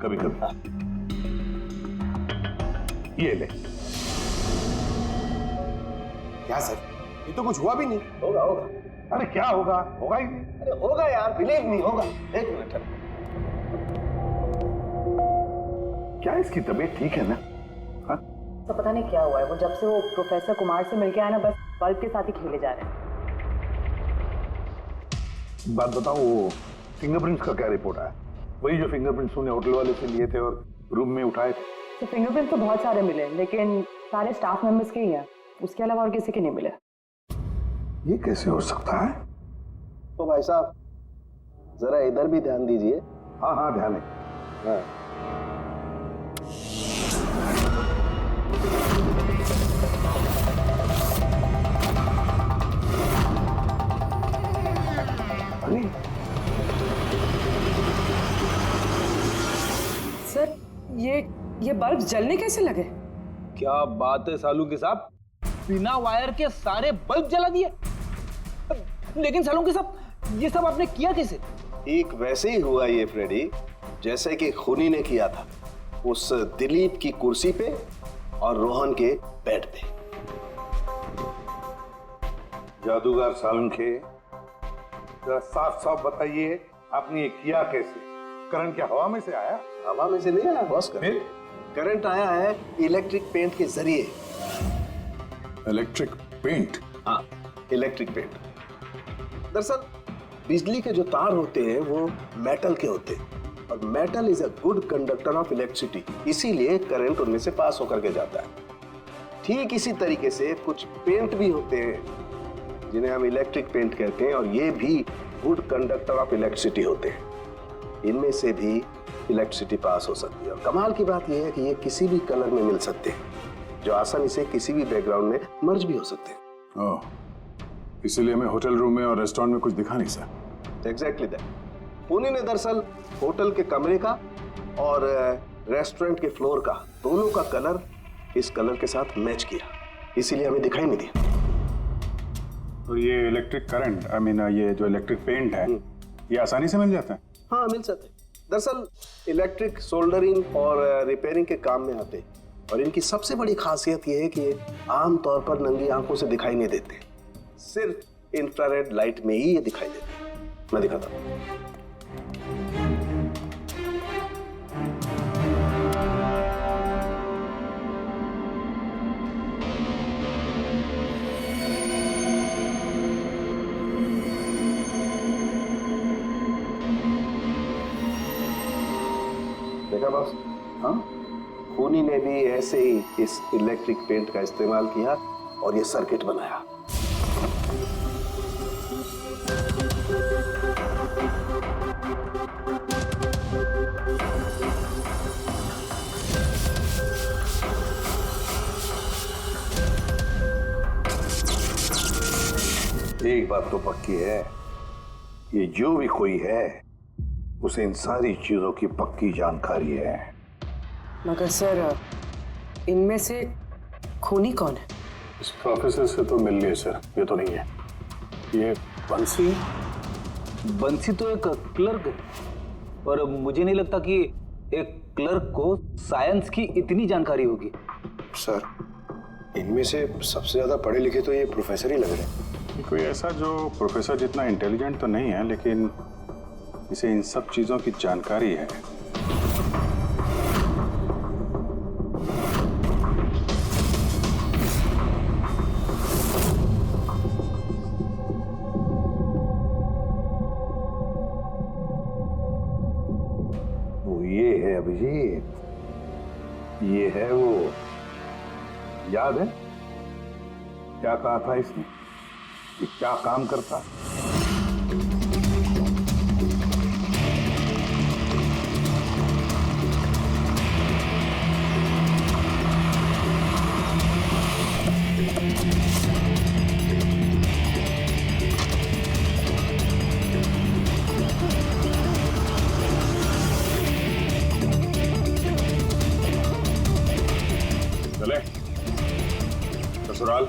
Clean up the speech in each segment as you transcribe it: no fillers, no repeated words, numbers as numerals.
कभी कभी। ये ले। क्या सर, ये तो कुछ हुआ भी नहीं। होगा होगा। अरे क्या होगा? होगा ही नहीं। अरे होगा यार, बिलीव नहीं होगा। एक मिनट। क्या इसकी तबीयत ठीक है ना? हाँ? तो पता नहीं क्या हुआ है, वो जब से वो प्रोफेसर कुमार से मिलके आया ना, बस बल्ब के साथ ही खेले जा रहे हैं। बात बताओ, वो फिंगरप्रिंट्स का क्या रिपोर्ट आया? वही जो फिंगरप्रिंट्स उन्हें होटल वाले से लिए थे और रूम में उठाए थे। तो फिंगरप्रिंट्स तो बहुत सारे मिले, लेकिन सारे स्टाफ मेंबर्स के ही हैं, उसके अलावा और किसी के नहीं मिले। ये कैसे हो सकता है? तो भाई साहब जरा इधर भी ध्यान दीजिए। हाँ हाँ, ध्यान है। हाँ। अरे सर, ये बल्ब जलने कैसे लगे? क्या बात है सालुंके साहब, बिना वायर के सारे बल्ब जला दिए। लेकिन सालुंके साहब, ये सब आपने किया कैसे? ठीक वैसे ही हुआ ये फ्रेडी, जैसे कि खूनी ने किया था उस दिलीप की कुर्सी पे और रोहन के बेड पे। जादूगर सालुंखे, जरा साफ साफ बताइए, आपने ये किया कैसे? करंट क्या हवा में से आया? हवा में से नहीं आया बॉस, करंट आया है इलेक्ट्रिक पेंट के जरिए। Electric paint? हाँ, इलेक्ट्रिक पेंट। दरअसल बिजली के जो तार होते हैं वो मेटल के होते हैं, और metal is a good conductor of electricity, इसीलिए करंट उनमें से पास होकर के जाता है। ठीक इसी तरीके से कुछ पेंट भी होते हैं जिन्हें हम इलेक्ट्रिक पेंट कहते हैं, और ये भी गुड कंडक्टर ऑफ इलेक्ट्रिसिटी होते हैं। इनमें से भी इलेक्ट्रिसिटी पास हो सकती है, और कमाल की बात यह है कि ये किसी भी कलर में मिल सकते हैं, जो आसानी से किसी भी बैकग्राउंड में मर्ज भी हो सकते हैं। ओह, इसीलिए हमें होटल रूम में और रेस्टोरेंट में कुछ दिखा नहीं सर। Exactly that. खूनी ने दरअसल होटल के कमरे का और रेस्टोरेंट के फ्लोर का दोनों का कलर इस कलर के साथ मैच किया, इसीलिए हमें दिखाई नहीं दिया। तो ये इलेक्ट्रिक करंट, आई मीन ये जो इलेक्ट्रिक पेंट है, ये आसानी से मिल जाता है? हाँ, मिल सकते हैं। दरअसल इलेक्ट्रिक सोल्डरिंग और रिपेयरिंग के काम में आते हैं, और इनकी सबसे बड़ी खासियत ये है कि ये आमतौर पर नंगी आंखों से दिखाई नहीं देते, सिर्फ इंफ्रारेड लाइट में ही ये दिखाई देते हैं। मैं दिखाता हूँ। देखा बॉस? हाँ, खूनी ने भी ऐसे ही इस इलेक्ट्रिक पेंट का इस्तेमाल किया और ये सर्किट बनाया। एक बात तो पक्की है, ये जो भी कोई है उसे इन सारी चीजों की पक्की जानकारी है। मगर सर, इनमें से खूनी कौन है? इस प्रोफेसर से तो मिल लिए सर, ये तो नहीं है। ये बंसी? बंसी तो एक क्लर्क है, और मुझे नहीं लगता कि एक क्लर्क को साइंस की इतनी जानकारी होगी। सर, इनमें से सबसे ज्यादा पढ़े लिखे तो ये प्रोफेसर ही लग रहे हैं। कोई ऐसा जो प्रोफेसर जितना इंटेलिजेंट तो नहीं है, लेकिन इसे इन सब चीजों की जानकारी है। वो ये है अभिजीत, ये है वो। याद है क्या कहा था इसने, कि क्या काम करता? चले ससुराल।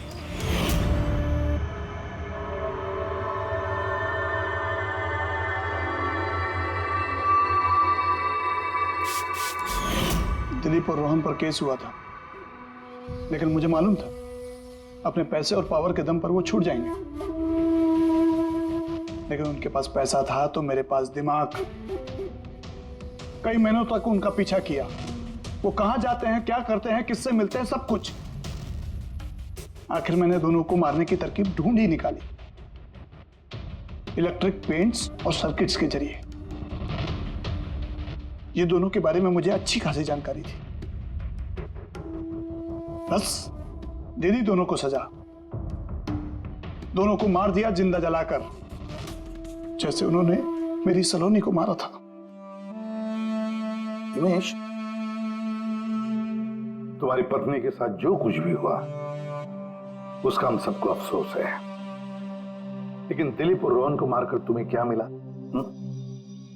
दिलीप और रोहन पर केस हुआ था, लेकिन मुझे मालूम था अपने पैसे और पावर के दम पर वो छूट जाएंगे। लेकिन उनके पास पैसा था तो मेरे पास दिमाग। कई महीनों तक उनका पीछा किया। वो कहां जाते हैं, क्या करते हैं, किससे मिलते हैं, सब कुछ। आखिर मैंने दोनों को मारने की तरकीब ढूंढ ही निकाली, इलेक्ट्रिक पेंट्स और सर्किट्स के जरिए। ये दोनों के बारे में मुझे अच्छी खासी जानकारी थी। बस दे दी दोनों को सजा। दोनों को मार दिया जिंदा जलाकर, जैसे उन्होंने मेरी सलोनी को मारा था। हिमेश, तुम्हारी पत्नी के साथ जो कुछ भी हुआ उसका हम सबको अफसोस है, लेकिन दिलीप और रोहन को मारकर तुम्हें क्या मिला?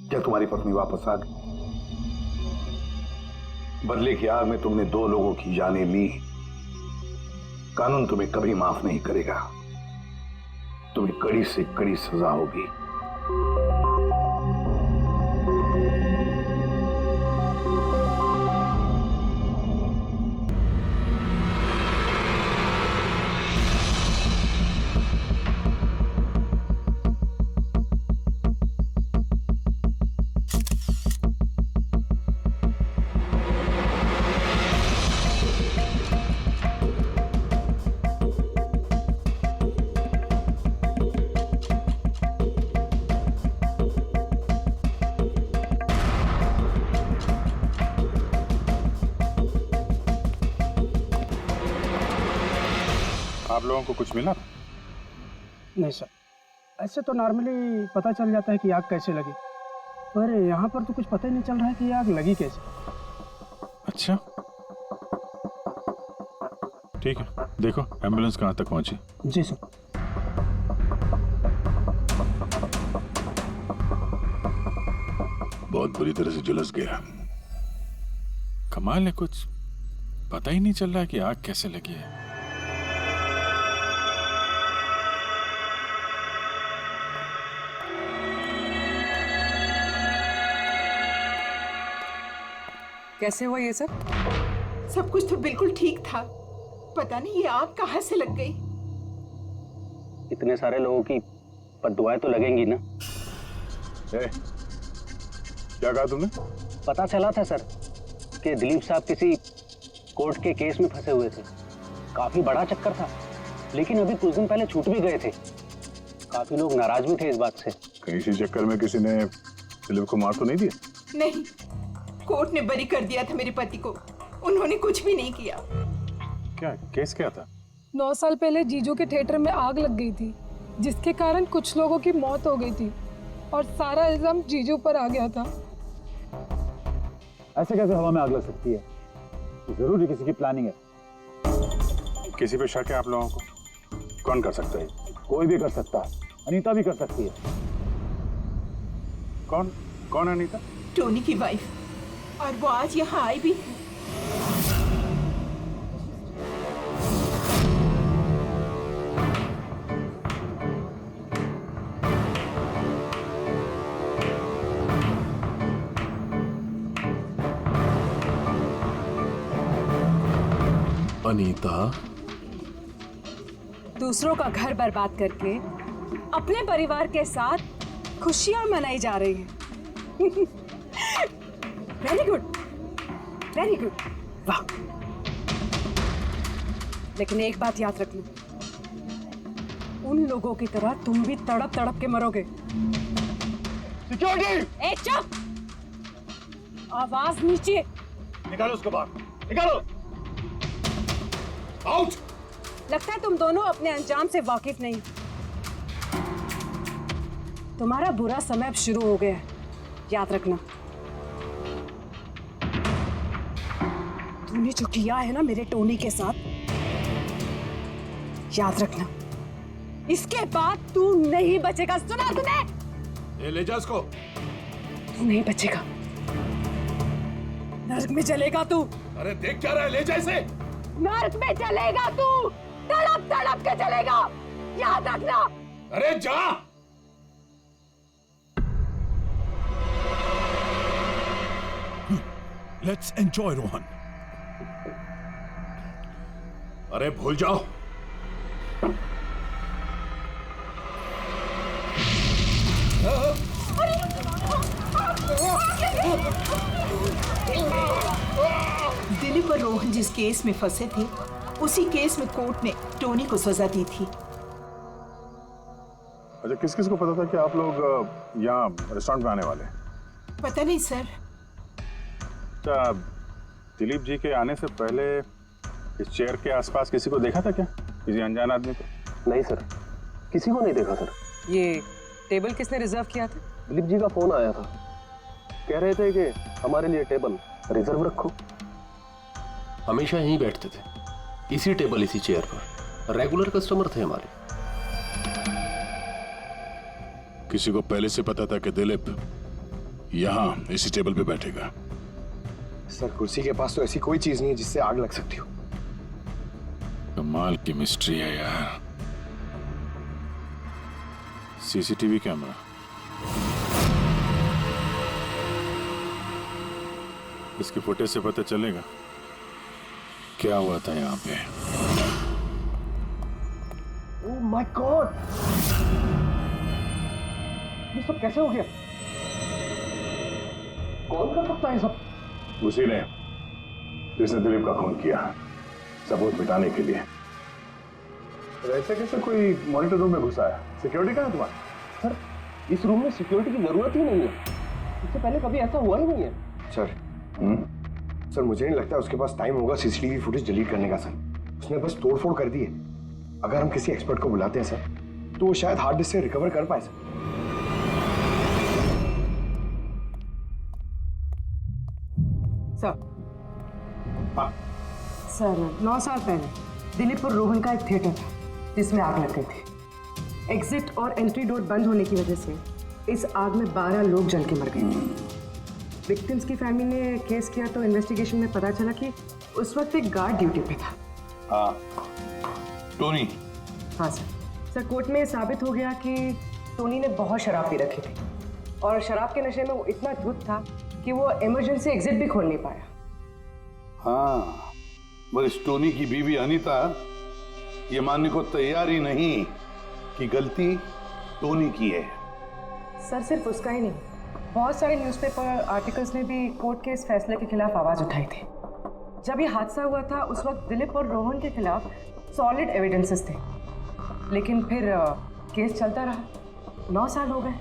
क्या तुम्हारी पत्नी वापस आ गई? बदले की आग में तुमने 2 लोगों की जानें ली। कानून तुम्हें कभी माफ नहीं करेगा। तुम्हें कड़ी से कड़ी सजा होगी। आप लोगों को कुछ मिला? नहीं सर, ऐसे तो नॉर्मली पता चल जाता है कि आग कैसे लगी, पर यहाँ पर तो कुछ पता ही नहीं चल रहा है कि आग लगी कैसे। अच्छा, ठीक है, देखो एम्बुलेंस कहाँ तक पहुंची। जी सर। बहुत बुरी तरह से झुलस गया। कमाल है, कुछ पता ही नहीं चल रहा है कि आग कैसे लगी है। कैसे हुआ ये सब? सब कुछ तो बिल्कुल ठीक था, पता नहीं ये आग कहां से लग गई। इतने सारे लोगों की बददुआएं तो लगेंगी ना। क्या कहा तुमने? पता चला था सर कि दिलीप साहब किसी कोर्ट के केस में फंसे हुए थे। काफी बड़ा चक्कर था, लेकिन अभी कुछ दिन पहले छूट भी गए थे। काफी लोग नाराज भी थे इस बात से। कहीं इसी चक्कर में किसी ने दिलीप को मार तो नहीं दिया? नहीं, कोर्ट ने बरी कर दिया था मेरे पति को। उन्होंने कुछ भी नहीं किया। क्या केस क्या था? 9 साल पहले जीजू के थिएटर में आग लग गई थी, जिसके कारण कुछ लोगों की मौत हो गई थी और सारा इल्जाम जीजू पर आ गया था। ऐसे कैसे हवा में आग लग सकती है? जरूर किसी की प्लानिंग है। किसी पे शक है आप लोगों को? कौन कर सकता है? कोई भी कर सकता है, अनीता भी कर सकती है। कौन कौन अनीता? टोनी की वाइफ, और वो आज यहाँ आई भी है। अनीता, दूसरों का घर बर्बाद करके अपने परिवार के साथ खुशियां मनाई जा रही है। वेरी गुड, वेरी गुड, वाह। लेकिन एक बात याद रखना, उन लोगों की तरह तुम भी तड़प तड़प के मरोगे। सिक्योरिटी! ए चुप! आवाज नीचे। निकालो उसको बाहर, निकालो। आउट! लगता है तुम दोनों अपने अंजाम से वाकिफ नहीं। तुम्हारा बुरा समय अब शुरू हो गया है, याद रखना। तूने जो किया है ना मेरे टोनी के साथ, याद रखना, इसके बाद तू नहीं बचेगा। सुना तूने? ले जा उसको। तू नहीं बचेगा, नर्क में चलेगा तू। अरे देख क्या रहा है, ले जा इसे। नर्क में चलेगा तू, तड़प तड़प के चलेगा, याद रखना। अरे जा। Let's enjoy, Rohan. अरे भूल जाओ। दिलीप और रोहन जिस केस में फंसे थे, उसी केस में कोर्ट ने टोनी को सजा दी थी। अच्छा, किस किस को पता था कि आप लोग यहाँ रेस्टोरेंट में आने वाले हैं? पता नहीं सर। अच्छा, दिलीप जी के आने से पहले इस चेयर के आसपास किसी को देखा था क्या? किसी अनजान आदमी को? नहीं सर, किसी को नहीं देखा सर। ये टेबल किसने रिजर्व किया था? दिलीप जी का फोन आया था, कह रहे थे कि हमारे लिए टेबल रिजर्व रखो। हमेशा यहीं बैठते थे, इसी टेबल इसी चेयर पर, रेगुलर कस्टमर थे हमारे। किसी को पहले से पता था कि दिलीप यहाँ इसी टेबल पे बैठेगा? सर, कुर्सी के पास तो ऐसी कोई चीज नहीं है जिससे आग लग सकती हो। कमाल की मिस्ट्री है यार। सीसीटीवी कैमरा, इसके फुटेज से पता चलेगा क्या हुआ था यहाँ पे। ओह माय गॉड, ये सब कैसे हो गया? कौन कर सकता है सब? उसी ने जिसने दिलीप का खून किया, सबूत मिटाने के लिए। ऐसे कैसे कोई मॉनिटर रूम में घुसा है? सिक्योरिटी कहाँ है तुम्हारी? सर, इस रूम में सिक्योरिटी की जरूरत ही नहीं है, इससे पहले कभी ऐसा हुआ ही नहीं है। सर, सर मुझे नहीं लगता उसके पास टाइम होगा सीसीटीवी फुटेज डिलीट करने का। सर, उसने बस तोड़फोड़ कर दी है। अगर हम किसी एक्सपर्ट को बुलाते हैं सर, तो वो शायद हार्ड डिस्क से रिकवर कर पाए। सर, सर 9 साल पहले दिलीप और रोहन का एक थिएटर था जिसमें आग लग गई थी। एग्जिट और एंट्री डोर बंद होने की वजह से इस आग में 12 लोग जल के मर गए। विक्टिम्स की फैमिली ने केस किया तो इन्वेस्टिगेशन में पता चला कि उस वक्त एक गार्ड ड्यूटी पे था। टोनी? हाँ सर, कोर्ट में साबित हो गया कि टोनी ने बहुत शराब पी रखी थी और शराब के नशे में वो इतना धुत था कि वो इमरजेंसी एग्जिट भी खोल नहीं पाया। हाँ, मगर टोनी की बीवी अनीता ये मानने को तैयार ही नहीं कि गलती टोनी की है। सर, सिर्फ उसका ही नहीं, बहुत सारे न्यूज़पेपर आर्टिकल्स ने भी कोर्ट के इस फैसले के खिलाफ आवाज़ उठाई थी। जब ये हादसा हुआ था उस वक्त दिलीप और रोहन के खिलाफ सॉलिड एविडेंसेस थे, लेकिन फिर केस चलता रहा। 9 साल हो गए।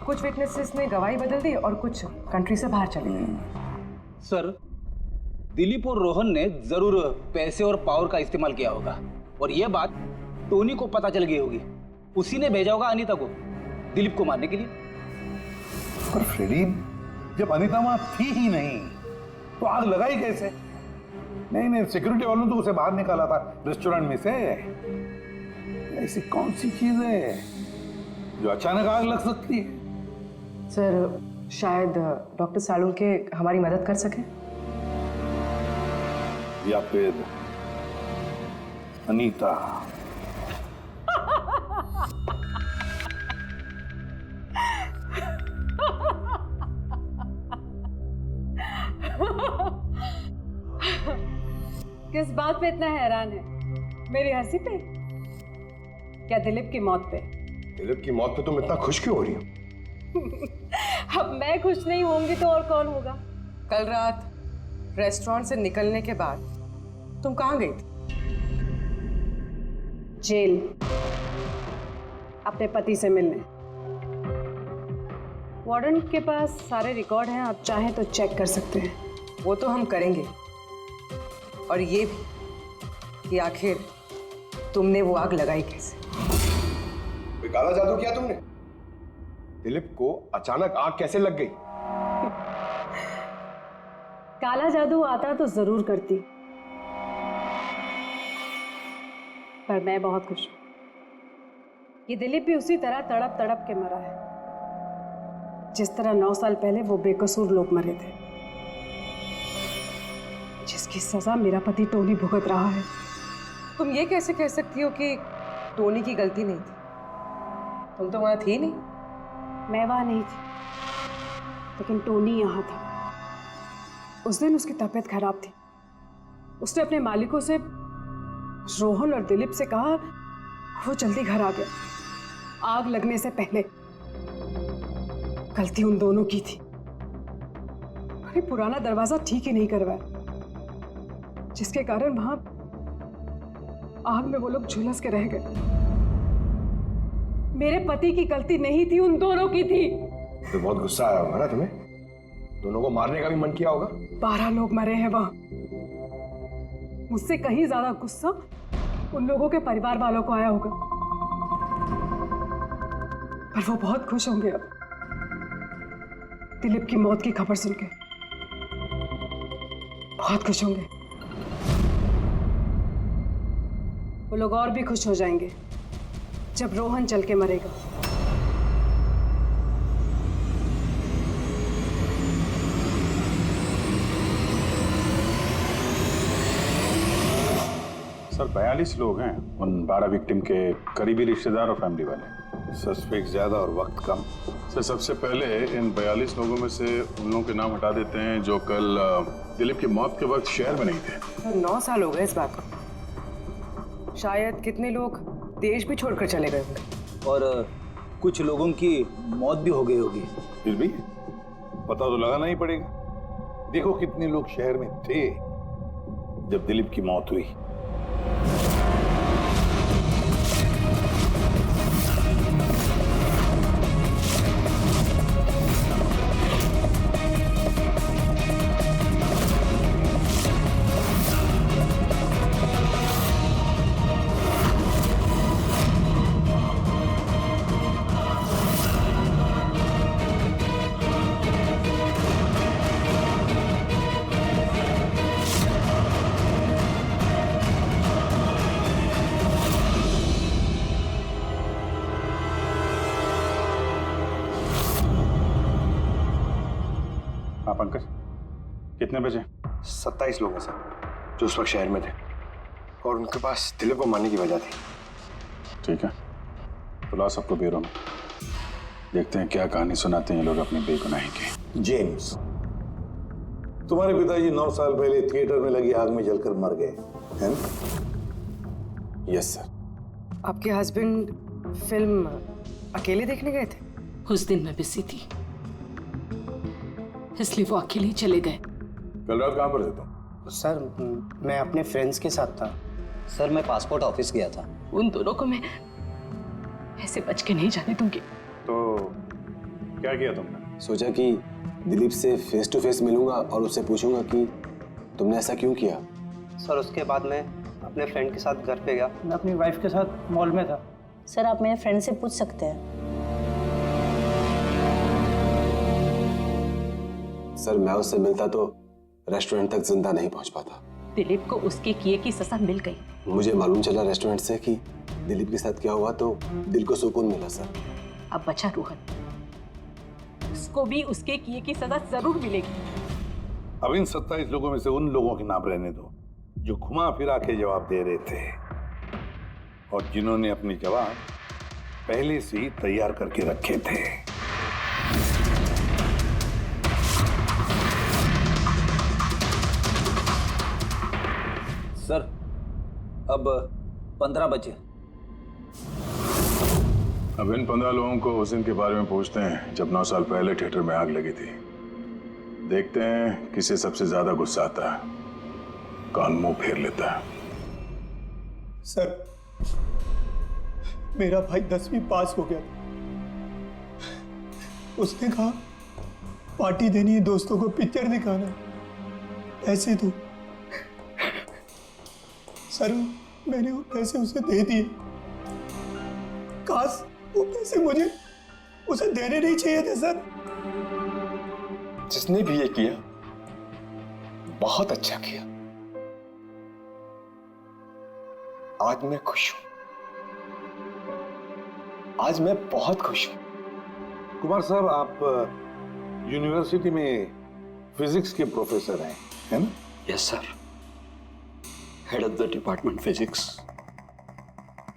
कुछ विटनेसेस ने गवाही बदल दी और कुछ कंट्री से बाहर चले गए। सर, दिलीप और रोहन ने जरूर पैसे और पावर का इस्तेमाल किया होगा और यह बात टोनी को पता चल गई होगी। उसी ने भेजा होगा अनीता को दिलीप को मारने के लिए। पर फ्रेडी, जब अनीता वहां थी ही नहीं तो आग लगाई कैसे? नहीं, सिक्योरिटी वालों ने तो उसे बाहर निकाला था रेस्टोरेंट में से। ऐसी कौन सी चीज है जो अचानक आग लग सकती है? सर, शायद डॉक्टर सालुंके हमारी मदद कर सके, या फिर अनीता। किस बात पे इतना हैरान है? मेरी हंसी पे? क्या दिलीप की मौत पे? दिलीप की मौत पे तुम इतना खुश क्यों हो रही हो? अब मैं खुश नहीं होंगी तो और कौन होगा? कल रात रेस्टोरेंट से निकलने के बाद तुम कहाँ गई थी? जेल, अपने पति से मिलने। वार्डन के पास सारे रिकॉर्ड हैं, आप चाहें तो चेक कर सकते हैं। वो तो हम करेंगे, और ये भी कि आखिर तुमने वो आग लगाई कैसे? कोई काला जादू किया तुमने? दिलीप को अचानक आग कैसे लग गई? काला जादू आता तो जरूर करती, पर मैं बहुत खुश हूं। ये दिलीप भी उसी तरह तड़प तड़प के मरा है जिस तरह 9 साल पहले वो बेकसूर लोग मरे थे, जिसकी सजा मेरा पति टोनी भुगत रहा है। तुम ये कैसे कह सकती हो कि टोनी की गलती नहीं थी? तुम तो वहां थी नहीं। मैं वहां नहीं थी, लेकिन टोनी यहाँ था। उस दिन उसकी तबीयत खराब थी। उसने अपने मालिकों से रोहन और दिलीप से कहा वो जल्दी घर आ गया, आग लगने से पहले। गलती उन दोनों की थी। अरे पुराना दरवाजा ठीक ही नहीं करवाया, जिसके कारण वहां आग में वो लोग झुलस के रह गए। मेरे पति की गलती नहीं थी, उन दोनों की थी। तो बहुत गुस्सा आया होगा ना तुम्हें? दोनों को मारने का भी मन किया होगा? 12 लोग मरे हैं वहां। मुझसे कहीं ज्यादा गुस्सा उन लोगों के परिवार वालों को आया होगा, पर वो बहुत खुश होंगे अब दिलीप की मौत की खबर सुनके। बहुत खुश होंगे। वो लोग और भी खुश हो जाएंगे जब रोहन चल के मरेगा। सर 42 लोग हैं, उन 12 विक्टिम के करीबी रिश्तेदार और फैमिली वाले। सस्पेक्ट ज्यादा और वक्त कम। सर सबसे पहले इन 42 लोगों में से उन लोगों के नाम हटा देते हैं जो कल दिलीप की मौत के वक्त शहर में नहीं थे। तो 9 साल हो गए इस बात को। शायद कितने लोग देश भी छोड़कर चले गए होंगे, और कुछ लोगों की मौत भी हो गई होगी। फिर भी पता तो लगाना ही पड़ेगा। देखो कितने लोग शहर में थे जब दिलीप की मौत हुई। हाँ पंकज, कितने बजे? 27 लोग हैं सर, जो उस वक्त शहर में थे, और उनके पास दिलीप को मारने की वजह थी। ठीक है, बुलाओ सबको ब्यूरो में, देखते हैं क्या कहानी सुनाते हैं ये लोग अपनी बेगुनाही की। जेम्स, तुम्हारे पिताजी 9 साल पहले थिएटर में लगी आग में जलकर मर गए, है ना? Yes sir. आपके हस्बैंड फिल्म अकेले देखने गए थे? उस दिन मैं बिजी थी, इसलिए वो अकेले ही चले गए। कल रात कहाँ पर थे तुम? सर मैं अपने फ्रेंड्स के साथ था। सर मैं पासपोर्ट ऑफिस गया था। उन दोनों को मैं ऐसे बच के नहीं जाने दूंगी। तो क्या किया तुमने? सोचा कि दिलीप से फेस टू फेस मिलूंगा और उससे पूछूंगा कि तुमने ऐसा क्यों किया। सर उसके बाद मैं अपने फ्रेंड के साथ घर पे गया। मैं अपनी वाइफ के साथ मॉल में था। सर आप मेरे फ्रेंड से पूछ सकते हैं। सर मैं उससे मिलता तो रेस्टोरेंट तक जिंदा नहीं पहुंच पाता। दिलीप को उसके किए की सजा मिल गई। मुझे मालूम चला रेस्टोरेंट से कि दिलीप के साथ क्या हुआ, तो दिल को सुकून मिला सर। अब बचा रोहन, उसको भी उसके किए की सजा जरूर मिलेगी। अब इन 27 लोगों में से उन लोगों के नाम रहने दो जो घुमा फिरा के जवाब दे रहे थे और जिन्होंने अपने जवाब पहले से ही तैयार करके रखे थे। सर अब 15 बजे। अब इन 15 लोगों को उस दिन के बारे में पूछते हैं जब 9 साल पहले थिएटर में आग लगी थी। देखते हैं किसे सबसे ज्यादा गुस्सा आता है, कौन मुंह फेर लेता है। सर मेरा भाई 10वीं पास हो गया। उसने कहा पार्टी देनी है, दोस्तों को पिक्चर दिखाना है, पैसे दो। सर मैंने वो पैसे उसे दे दिए। काश वो पैसे मुझे उसे देने नहीं चाहिए थे सर। जिसने भी ये किया बहुत अच्छा किया। आज मैं खुश हूं, आज मैं बहुत खुश हूं। कुमार साहब, आप यूनिवर्सिटी में फिजिक्स के प्रोफेसर हैं, है ना? Yes sir, head of the department physics.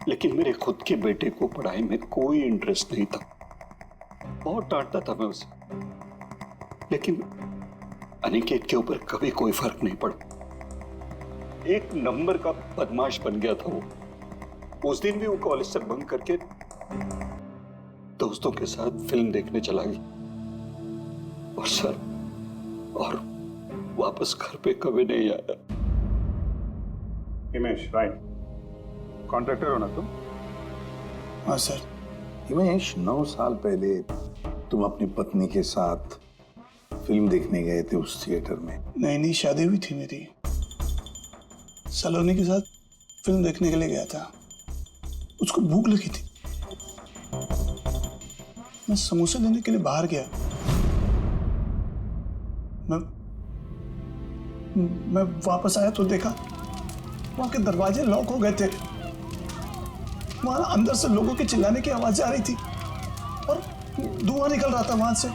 लेकिन मेरे खुद के बेटे को पढ़ाई में कोई इंटरेस्ट नहीं था। बहुत डांटता था मैं उसे, लेकिन अनिकेत के ऊपर कभी कोई फर्क नहीं पड़ा। एक नंबर का बदमाश बन गया था वो। उस दिन भी वो कॉलेज से बंक करके दोस्तों के साथ फिल्म देखने चला गया और सर और वापस घर पे कभी नहीं आया। हिमेश, राइट, कॉन्ट्रैक्टर हो ना तुम? हाँ सर। हिमेश, 9 साल पहले तुम अपनी पत्नी के साथ फिल्म देखने गए थे उस थिएटर में। नई नई शादी हुई थी मेरी, सलोनी के साथ फिल्म देखने के लिए गया था। उसको भूख लगी थी, मैं समोसे लेने के लिए बाहर गया। मैं वापस आया तो देखा वहां के दरवाजे लॉक हो गए थे। वहां अंदर से लोगों के चिल्लाने की आवाज आ रही थी और धुआं निकल रहा था वहां से।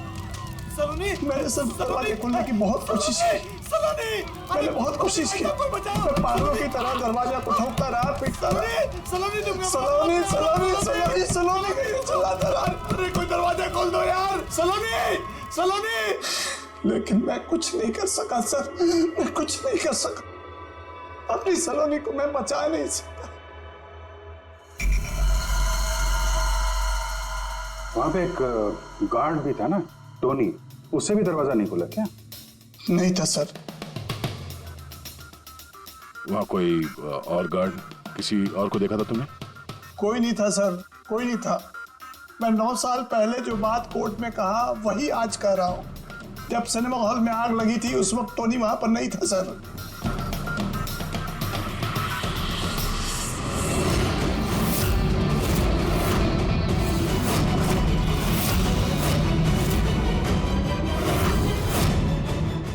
सलोनी, मैंने सब दरवाजे खोलने की बहुत कोशिश की। सलोनी, मैंने बहुत कोशिश की। मैं पागलों की तरह दरवाजा को ठोकता रहा, पीटता रहा। सलोनी, सलोनी, सलोनी, सलोनी, सलोनी चिल्लाता रहा। अरे कोई दरवाजा खोल दो यार। सलोनी, सलोनी। लेकिन मैं कुछ नहीं कर सका सर, मैं कुछ नहीं कर सका। अपनी सलोनी को मैं बचा नहीं सकता। वहां पे एक गार्ड भी था ना, टोनी, उससे भी दरवाजा नहीं खुला क्या? नहीं था सर। वहां कोई और गार्ड, किसी और को देखा था तुमने? कोई नहीं था सर, कोई नहीं था। मैं 9 साल पहले जो बात कोर्ट में कहा वही आज कह रहा हूं। जब सिनेमा हॉल में आग लगी थी उस वक्त टोनी वहां पर नहीं था सर।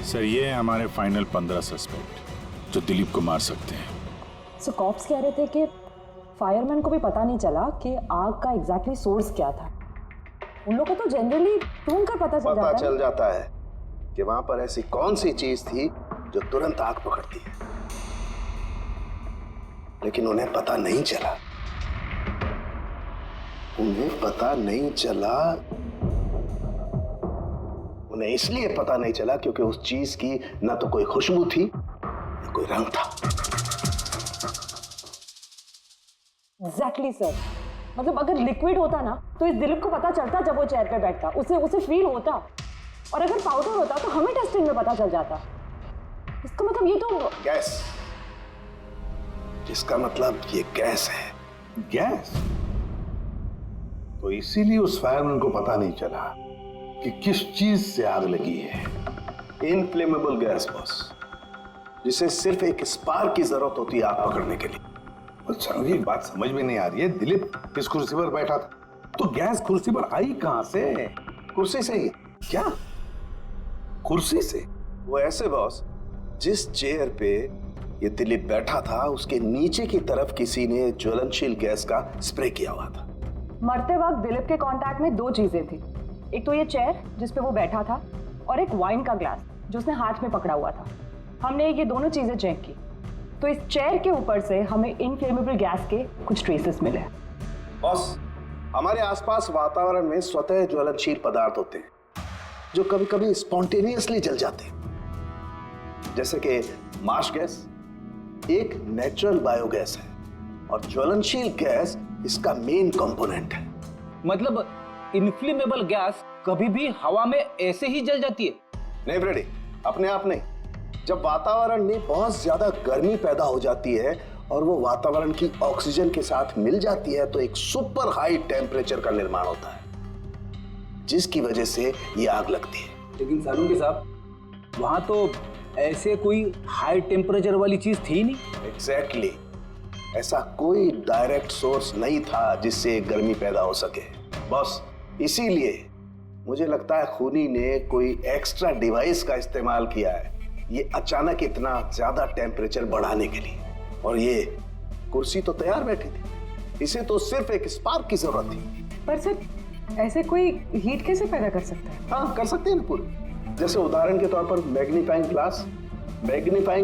सर, ये है हमारे फाइनल 15 सस्पेक्ट जो दिलीप को मार सकते हैं। सो कॉप्स कह रहे थे कि फायरमैन को भी पता नहीं चला कि आग का एग्जैक्टली सोर्स क्या था। उन लोगों को तो जनरली ढूंढ कर पता चल जाता है कि वहां पर ऐसी कौन सी चीज थी जो तुरंत आग पकड़ती है, लेकिन उन्हें पता नहीं चला। उन्हें इसलिए पता नहीं चला क्योंकि उस चीज की ना तो कोई खुशबू थी ना कोई रंग था। Exactly sir. मतलब अगर लिक्विड होता ना तो इस दिलीप को पता चलता जब वो चेयर पे बैठता, उसे फील होता। और अगर पाउडर होता तो हमें टेस्टिंग में पता चल जाता। इसका मतलब ये तो गैस, जिसका मतलब ये गैस है। गैस? तो इसीलिए उस फायरमैन को पता नहीं चला कि किस चीज से आग लगी है। इनफ्लेमेबल गैस बॉस, जिसे सिर्फ एक स्पार्क की जरूरत होती है आग पकड़ने के लिए। अच्छा, ये बात समझ में नहीं आ रही है। दिलीप किस कुर्सी पर बैठा था, तो गैस कुर्सी पर आई कहां से? कुर्सी से ही। क्या? कुर्सी से? वो ऐसे बॉस, जिस चेयर पे ये दिलीप बैठा था उसके नीचे की तरफ किसी ने ज्वलनशील गैस का स्प्रे किया हुआ था। मरते वक्त दिलीप के कांटेक्ट में 2 चीजें थी। एक तो ये चेयर जिस पे वो बैठा था और एक वाइन का ग्लास जो उसने हाथ में पकड़ा हुआ था। हमने ये दोनों चीजें चेक की तो इस चेयर के ऊपर से हमें इनफ्लेमेबल गैस के कुछ ट्रेसेस मिले। बॉस, हमारे आसपास वातावरण में स्वतः ज्वलनशील पदार्थ होते हैं जो कभी कभी स्पॉन्टेनियसली जल जाते हैं, जैसे कि मार्श गैस एक नेचुरल बायोगैस है और ज्वलनशील गैस इसका मेन कंपोनेंट है। मतलब इनफ्लेमेबल गैस कभी भी हवा में ऐसे ही जल जाती है? नहीं फ्रेडी, अपने आप नहीं। जब वातावरण में बहुत ज्यादा गर्मी पैदा हो जाती है और वो वातावरण की ऑक्सीजन के साथ मिल जाती है तो एक सुपर हाई टेम्परेचर का निर्माण होता है, जिसकी वजह से ये आग लगती है। लेकिन सालून साहब, वहां तो ऐसे कोई हाई टेम्परेचर वाली चीज थी नहीं। एग्जैक्टली, ऐसा कोई डायरेक्ट सोर्स नहीं था जिससे गर्मी पैदा हो सके बॉस। इसीलिए मुझे लगता है खूनी ने कोई एक्स्ट्रा डिवाइस का इस्तेमाल किया है ये अचानक इतना ज्यादा टेम्परेचर बढ़ाने के लिए। और ये कुर्सी तो तैयार बैठी थी, इसे तो सिर्फ एक स्पार्क की जरूरत थी। पर सर, ऐसे कोई हीट कैसे पैदा कर सकता है? हाँ, कर सकते हैं ना पूरी। जैसे उदाहरण के तौर पर मैग्नीफाइंग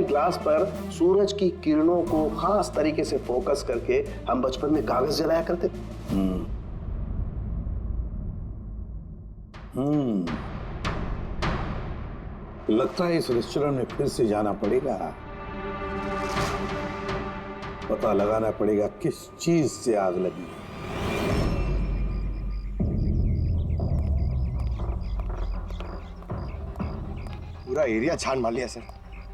ग्लास पर सूरज की किरणों को खास तरीके से फोकस करके हम बचपन में कागज जलाया करते थे। लगता है इस रेस्टोरेंट में फिर से जाना पड़ेगा। पता लगाना पड़ेगा किस चीज से आग लगी। पूरा एरिया छान मार लिया सर,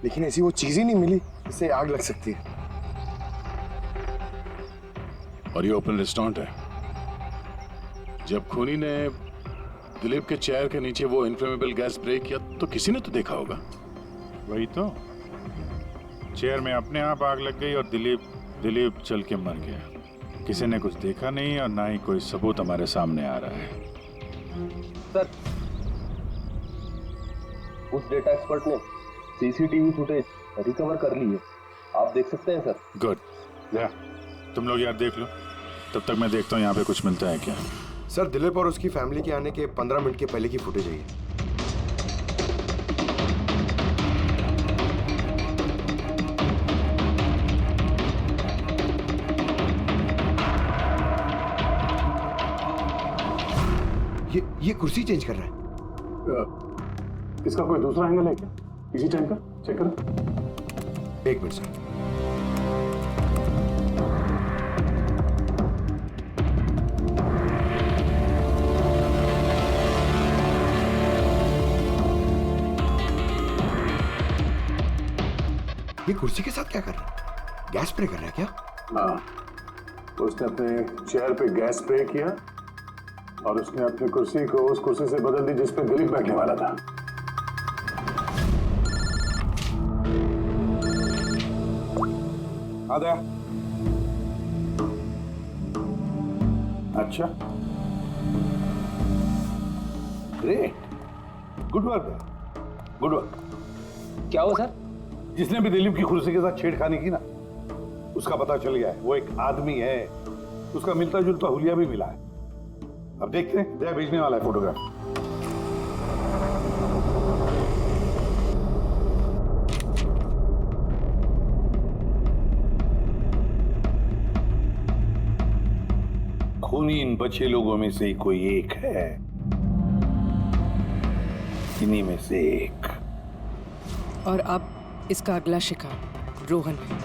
लेकिन ऐसी वो चीज ही नहीं मिली जिससे आग लग सकती है। और ये ओपन रेस्टोरेंट है। जब खूनी ने दिलीप के चेयर के नीचे वो इनफ्लेमेबल गैस ब्रेक किया तो किसी ने तो देखा होगा। वही तो, चेयर में अपने आप आग लग गई और दिलीप चल के मर गया। किसी ने कुछ देखा नहीं और ना ही कोई सबूत हमारे सामने आ रहा है। सर, उस डेटा एक्सपर्ट ने सीसीटीवी फुटेज रिकवर कर ली है, आप देख सकते हैं सर। गुड, या तुम लोग यार देख लो, तब तक मैं देखता हूँ यहाँ पे कुछ मिलता है क्या। सर, दिलीप और उसकी फैमिली के आने के 15 मिनट के पहले की फुटेज है ये। ये कुर्सी चेंज कर रहा है। इसका कोई दूसरा एंगल है क्या? इसी टाइम का चेक करो। एक मिनट सर। ये कुर्सी के साथ क्या कर रहा है? गैस स्प्रे कर रहा है क्या? हाँ, उसने अपने चेयर पे गैस स्प्रे किया और उसने अपनी कुर्सी को उस कुर्सी से बदल दी जिस पे दिलीप बैठने वाला था। आदा। अच्छा, great, good work, good work. क्या हुआ सर? जिसने भी दिलीप की कुर्सी के साथ छेड़खानी की ना, उसका पता चल गया है। वो एक आदमी है, उसका मिलता जुलता हुलिया भी मिला है। अब देखते हैं, दया भेजने वाला है फोटोग्राफ। खूनी इन बचे लोगों में से कोई एक है, इन्हीं में से एक। और अब इसका अगला शिकार रोहन है।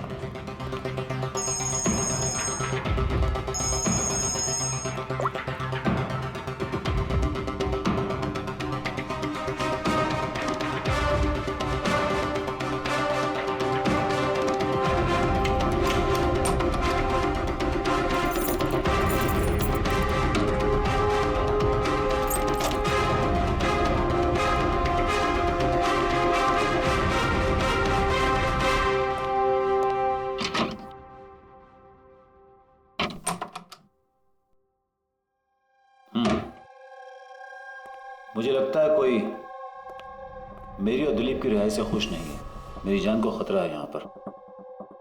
मुझे लगता है कोई मेरी और दिलीप की रिहाई से खुश नहीं है। मेरी जान को खतरा है यहाँ पर।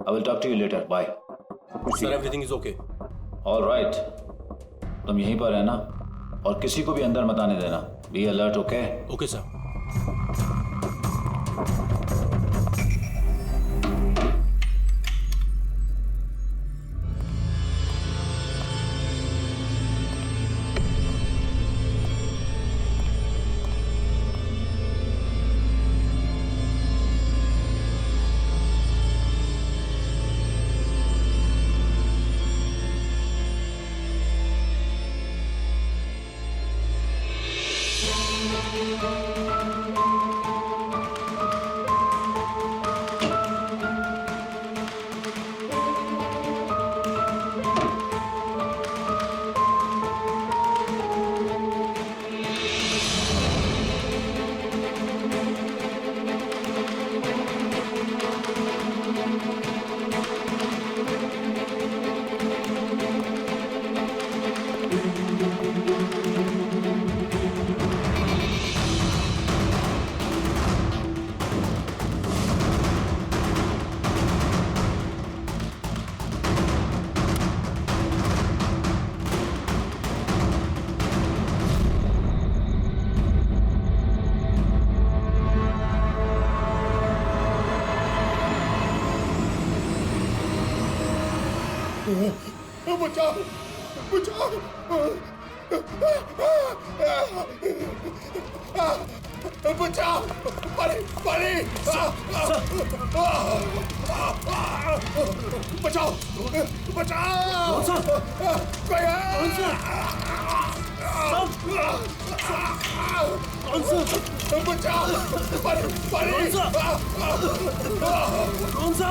I will talk to you later, bye. Sir, everything is okay. All right, तुम यहीं पर रहना और किसी को भी अंदर मत आने देना। Be alert, okay? Okay sir. बचाओ, बचाओ, बचाओ, परे, परे। बचाओ बचाओ कौन सा? कोई है? कौन सा? कौन सा? बचाओ कौन सा? कौन सा?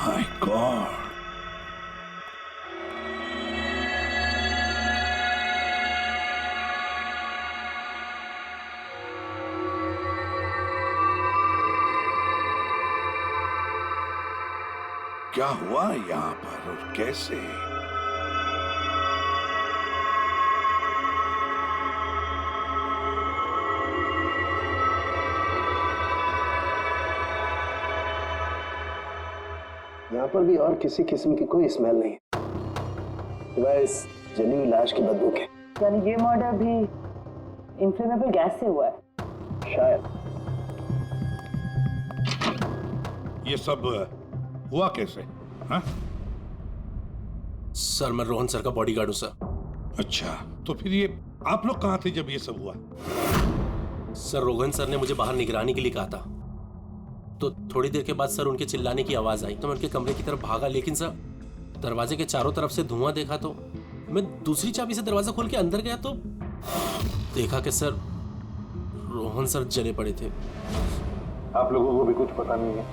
My God. क्या हुआ यहाँ पर और कैसे? यहाँ पर भी और किसी किस्म की कोई स्मेल नहीं सिवाय इस जली हुई लाश की बदबू के। यानी ये मर्डर भी इन्फ्लेमेबल गैस से हुआ है? शायद। ये सब हुआ कैसे? हाँ? सर मैं रोहन सर का बॉडीगार्ड हूँ सर। अच्छा, तो फिर ये आप लोग कहाँ थे जब ये सब हुआ? सर रोहन सर ने मुझे बाहर निगरानी के लिए कहा था, तो थोड़ी देर के बाद सर उनके चिल्लाने की आवाज आई तो मैं उनके कमरे की तरफ भागा, लेकिन सर दरवाजे के चारों तरफ से धुआं देखा तो मैं दूसरी चाबी से दरवाजा खोल के अंदर गया तो देखा कि सर रोहन सर जले पड़े थे। आप लोगों को भी कुछ पता नहीं है?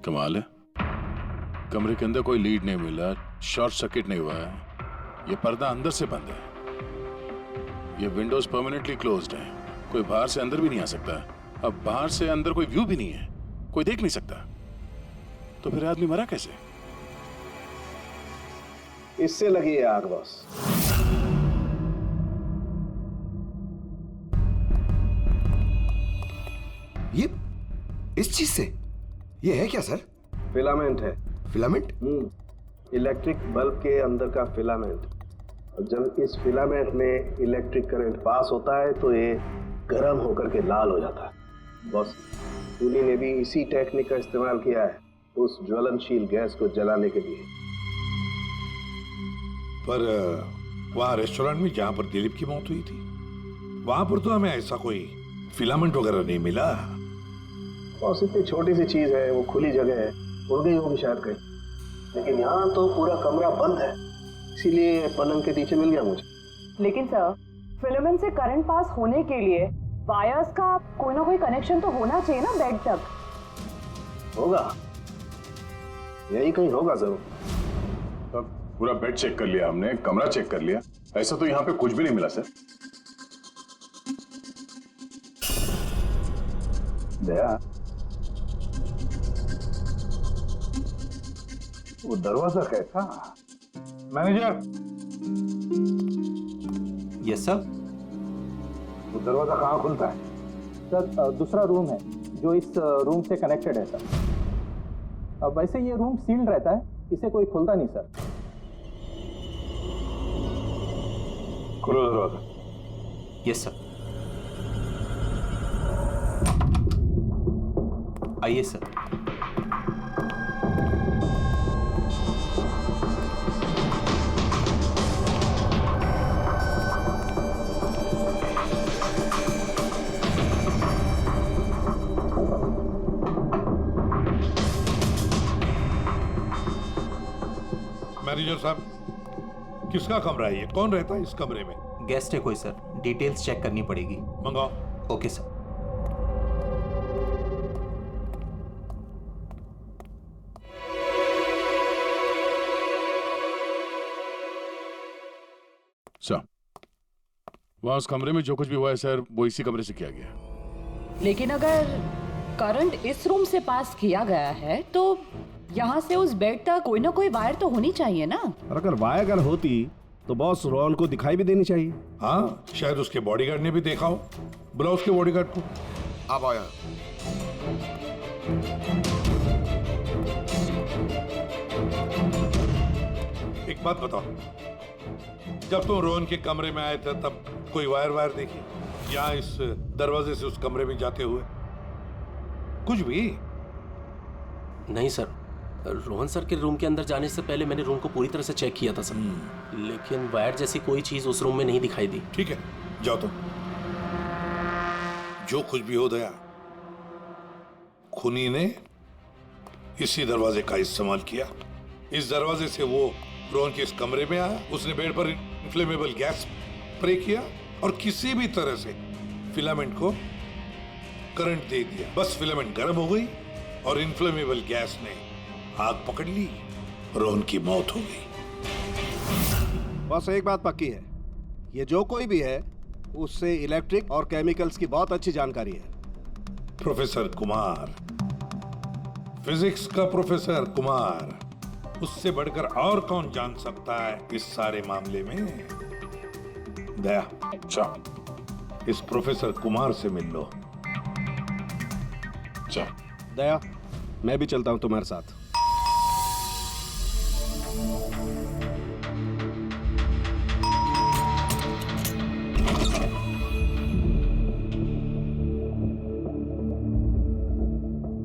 कमाल है, कमरे के अंदर कोई लीड नहीं मिला, शॉर्ट सर्किट नहीं हुआ है, ये पर्दा अंदर से बंद है, ये विंडोज परमानेंटली क्लोज्ड है, कोई बाहर से अंदर भी नहीं आ सकता। अब बाहर से अंदर कोई व्यू भी नहीं है, कोई देख नहीं सकता, तो फिर आदमी मरा कैसे? इससे लगी है आग बॉस। ये इस चीज से ये है क्या सर? फिलामेंट है। फिलामेंट? इलेक्ट्रिक बल्ब के अंदर का फिलामेंट। और जब इस फिलामेंट में इलेक्ट्रिक करंट पास होता है तो ये गर्म होकर के लाल हो जाता है। बॉस, टूली ने भी इसी टेक्निक का इस्तेमाल किया है उस ज्वलनशील गैस को जलाने के लिए। पर वहाँ रेस्टोरेंट में जहाँ पर दिलीप की मौत हुई थी, वहाँ पर तो हमें ऐसा कोई फिलामेंट वगैरह नहीं मिला। बॉस, इतनी छोटी सी चीज है, वो खुली जगह है, उड़ गई होगी शायद कहीं, लेकिन यहाँ तो पूरा कमरा बंद है, इसीलिए पलंग के नीचे मिल गया मुझे। लेकिन सर, फिलामेंट से करंट पास होने के लिए वायर्स का कोई ना कोई कनेक्शन तो होना चाहिए ना बेड तक। होगा, यही कहीं होगा जरूर। तब पूरा बेड चेक कर लिया हमने, कमरा चेक कर लिया, ऐसा तो यहाँ पे कुछ भी नहीं मिला सर। दया, वो दरवाजा कैसा? मैनेजर। Yes sir. वो दरवाजा कहाँ खुलता है? सर दूसरा रूम है जो इस रूम से कनेक्टेड है सर। अब वैसे ये रूम सील्ड रहता है, इसे कोई खोलता नहीं सर। खोलो दरवाजा। Yes sir. आइए सर। मैनेजर साहब, किसका कमरा है ये? कौन रहता है इस कमरे में? गेस्ट है कोई सर, डिटेल्स चेक करनी पड़ेगी। मंगाओ। Okay sir. सर, वहां उस कमरे में जो कुछ भी हुआ है सर, वो इसी कमरे से किया गया। लेकिन अगर करंट इस रूम से पास किया गया है तो यहाँ से उस बेड तक कोई ना कोई वायर तो होनी चाहिए ना। और अगर वायर अगर होती तो बॉस रोहन को दिखाई भी देनी चाहिए। हाँ, शायद उसके बॉडीगार्ड ने भी देखा हो। बुलाओ उसके बॉडीगार्ड को। आप आओ यार। एक बात बताओ, जब तुम रोहन के कमरे में आए थे तब कोई वायर देखी या इस दरवाजे से उस कमरे में जाते हुए कुछ भी? नहीं सर, रोहन सर के रूम के अंदर जाने से पहले मैंने रूम को पूरी तरह से चेक किया था सर, लेकिन वायर जैसी कोई चीज उस रूम में नहीं दिखाई दी। ठीक है, जाओ तुम। जो कुछ भी हो दया, खूनी ने इसी दरवाजे का इस्तेमाल किया। इस दरवाजे से वो रोहन के इस कमरे में आया, उसने बेड पर इन्फ्लेमेबल गैस स्प्रे किया और किसी भी तरह से फिलामेंट को करंट दे दिया। बस फिलामेंट गर्म हो गई और इन्फ्लेमेबल गैस ने आग पकड़ ली, रोहन की मौत हो गई। बस एक बात पक्की है, ये जो कोई भी है उससे इलेक्ट्रिक और केमिकल्स की बहुत अच्छी जानकारी है। प्रोफेसर कुमार, फिजिक्स का प्रोफेसर कुमार, उससे बढ़कर और कौन जान सकता है इस सारे मामले में? दया, अच्छा इस प्रोफेसर कुमार से मिल लो। दया, मैं भी चलता हूं तुम्हारे साथ।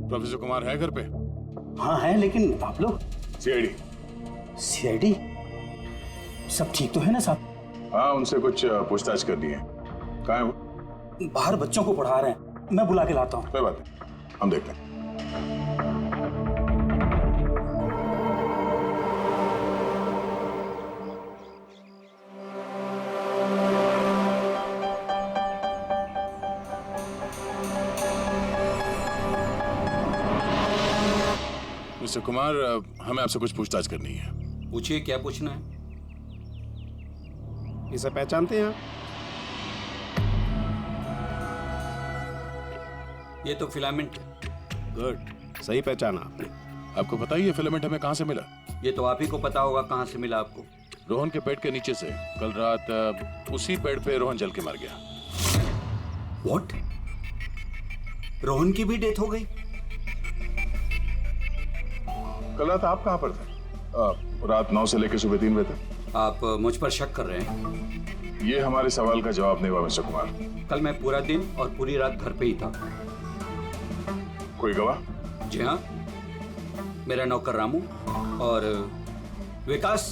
प्रोफेसर कुमार है घर पे? हाँ है, लेकिन आप लोग? सीआईडी सब ठीक तो है ना साहब? हाँ, उनसे कुछ पूछताछ करनी है। कहाँ है वो? बाहर बच्चों को पढ़ा रहे हैं, मैं बुला के लाता हूँ। कोई बात नहीं, हम देखते हैं। मिस्टर कुमार, हमें आपसे कुछ पूछताछ करनी है। पूछिए, क्या पूछना है? इसे पहचानते हैं आप? ये तो फिलामेंट है। गुड, सही पहचाना आपने। आपको पता ही है फिलामेंट हमें कहाँ से मिला? ये तो आप ही को पता होगा कहाँ से मिला आपको। रोहन के बेड के नीचे से। कल रात उसी बेड पे रोहन जल के मर गया। व्हाट? रोहन की भी डेथ हो गई? कल रात आप कहाँ पर थे? रात 9 से लेकर सुबह 3 बजे तक। आप मुझ पर शक कर रहे हैं? ये हमारे सवाल का जवाब नहीं हुआ मिस्टर कुमार। कल मैं पूरा दिन और पूरी रात घर पे ही था। कोई गवाह? जी हाँ, मेरा नौकर रामू और Vikas,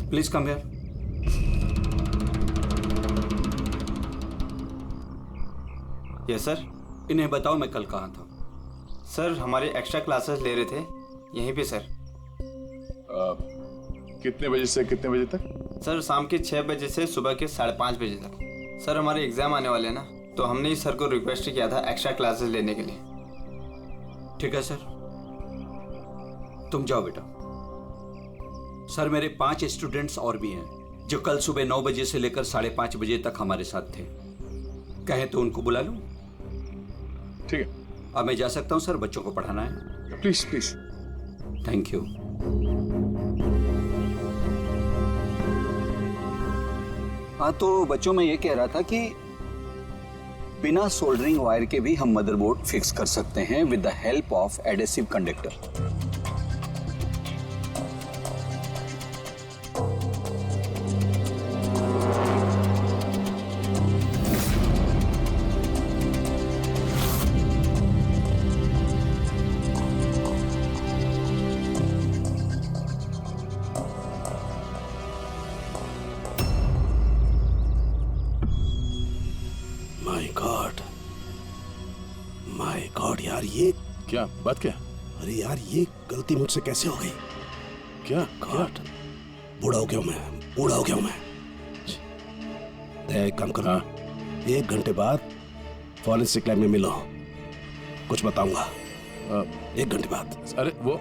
please come here. Yes sir. इन्हें बताओ मैं कल कहाँ था। सर हमारे एक्स्ट्रा क्लासेस ले रहे थे यहीं पे सर। कितने बजे से कितने बजे तक? सर शाम के 6 बजे से सुबह के 5:30 बजे तक। सर हमारे एग्जाम आने वाले हैं ना, तो हमने इस सर को रिक्वेस्ट किया था एक्स्ट्रा क्लासेस लेने के लिए। ठीक है सर, तुम जाओ बेटा। सर मेरे 5 स्टूडेंट्स और भी हैं जो कल सुबह 9 बजे से लेकर 5:30 बजे तक हमारे साथ थे। कहें तो उनको बुला लूं? ठीक है, अब मैं जा सकता हूं सर, बच्चों को पढ़ाना है। Please please. Thank you. हाँ, तो बच्चों में ये कह रहा था कि बिना सोल्डरिंग वायर के भी हम मदरबोर्ड फिक्स कर सकते हैं with the help of adhesive conductor. My God यार, ये क्या बात? क्या? अरे यार, ये गलती मुझसे कैसे हो गई? क्या? गॉड, बूढ़ा हो गया मैं, बूढ़ा हो गया मैं। एक काम करो, 1 घंटे बाद फॉरेंसिक लैब में मिलो, कुछ बताऊंगा। 1 घंटे बाद। अरे वो